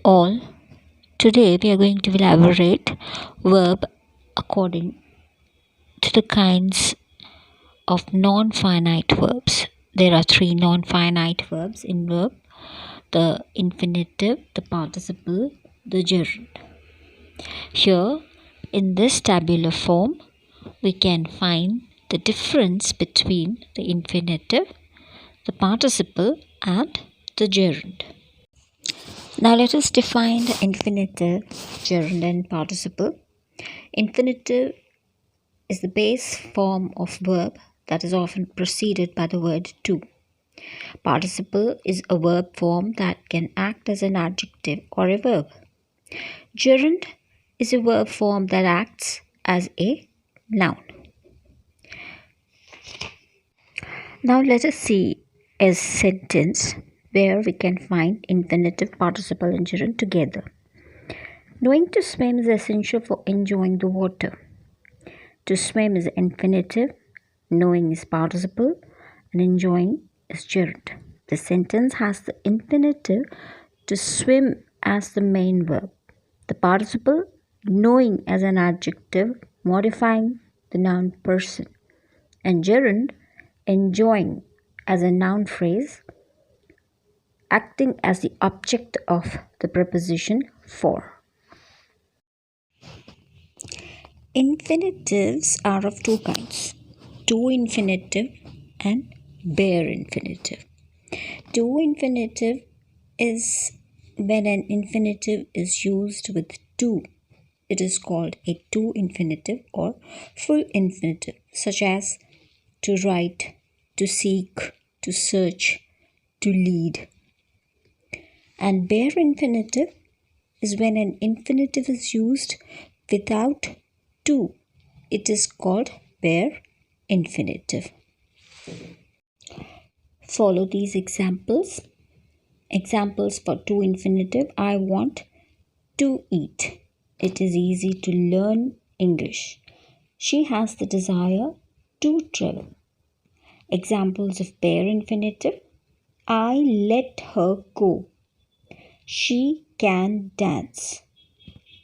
all. Today we are going to elaborate verb according to the kinds of non-finite verbs. There are three non-finite verbs in verb: the infinitive, the participle, the gerund. Here in this tabular form we can find the difference between the infinitive, the participle and the gerund. Now let us define the infinitive, gerund and participle. Infinitive is the base form of verb that is often preceded by the word to. Participle is a verb form that can act as an adjective or a verb. Gerund is a verb form that acts as a noun. Now let us see a sentence where we can find infinitive, participle and gerund together. Knowing to swim is essential for enjoying the water. To swim is infinitive, knowing is participle, and enjoying is gerund. The sentence has the infinitive to swim as the main verb, the participle knowing as an adjective modifying the noun person, and gerund enjoying as a noun phrase acting as the object of the preposition for. Infinitives are of two kinds: to infinitive and bare infinitive. To infinitive is when an infinitive is used with to. It is called a to infinitive or full infinitive, such as to write, to seek, to search, to lead. And bare infinitive is when an infinitive is used without to. It is called bare infinitive. Follow these examples. Examples for to infinitive: I want to eat. It is easy to learn English. She has the desire to travel. Examples of bare infinitive: I let her go. She can dance.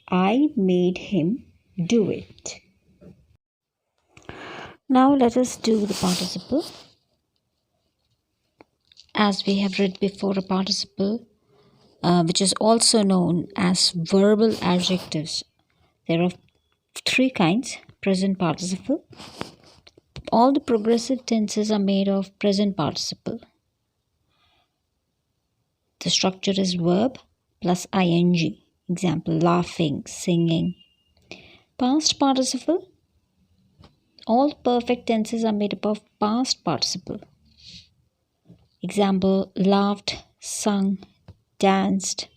I made him do it. Now let us do the participle. As we have read before, a participle, which is also known as verbal adjectives. There are three kinds: present participle. All the progressive tenses are made of present participle. The structure is verb plus ing. Example: laughing, singing. Past participle. All perfect tenses are made up of past participle. Example: laughed, sung, danced.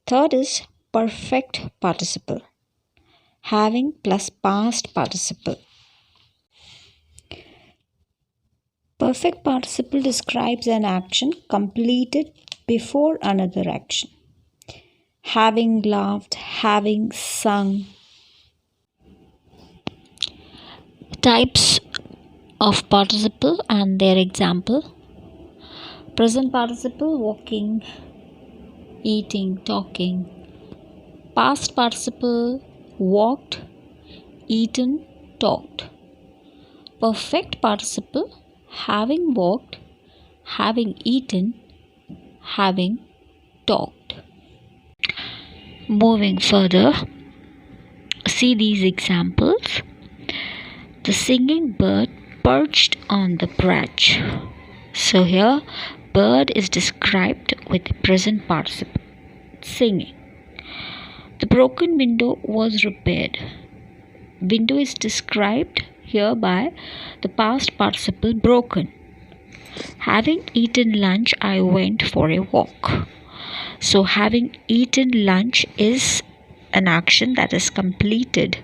Third is perfect participle. Having plus past participle. Perfect participle describes an action completed before another action. Having laughed, having sung. Types of participle and their example: present participle, walking, eating, talking. Past participle, walked, eaten, talked. Perfect participle, having walked, having eaten, having talked. Moving further, see these examples. The singing bird perched on the branch. So here, bird is described with the present participle, singing. The broken window was repaired. Window is described here by the past participle broken. Having eaten lunch, I went for a walk. So having eaten lunch is an action that is completed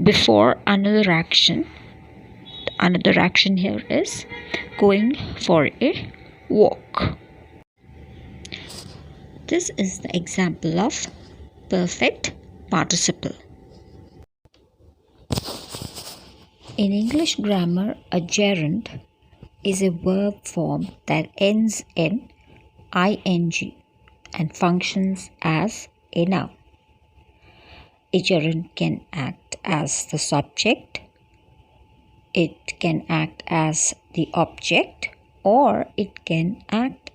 before another action. Another action here is going for a walk. This is the example of perfect participle. In English grammar, a gerund is a verb form that ends in ing. and functions as a noun. A gerund can act as the subject, it can act as the object, or it can act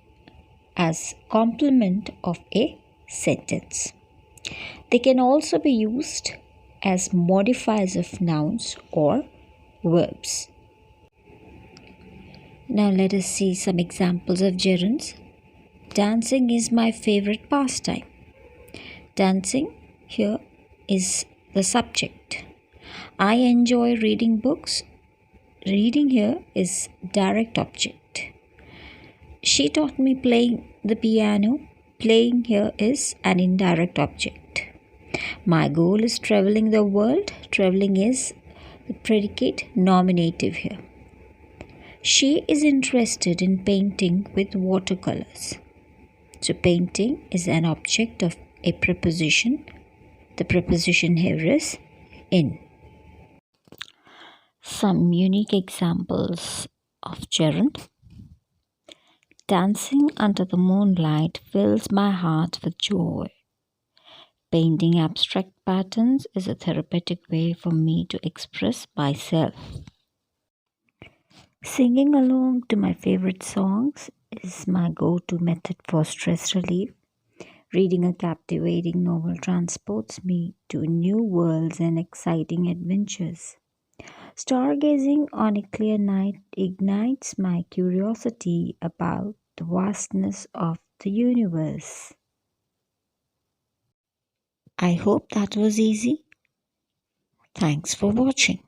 as complement of a sentence. They can also be used as modifiers of nouns or verbs. Now let us see some examples of gerunds. Dancing is my favorite pastime. Dancing here is the subject. I enjoy reading books. Reading here is direct object. She taught me playing the piano. Playing here is an indirect object. My goal is traveling the world. Traveling is the predicate nominative here. She is interested in painting with watercolors. So painting is an object of a preposition. The preposition here is in. Some unique examples of gerund. Dancing under the moonlight fills my heart with joy. Painting abstract patterns is a therapeutic way for me to express myself. Singing along to my favorite songs is my go-to method for stress relief. Reading a captivating novel transports me to new worlds and exciting adventures. Stargazing on a clear night ignites my curiosity about the vastness of the universe. I hope that was easy. Thanks for watching.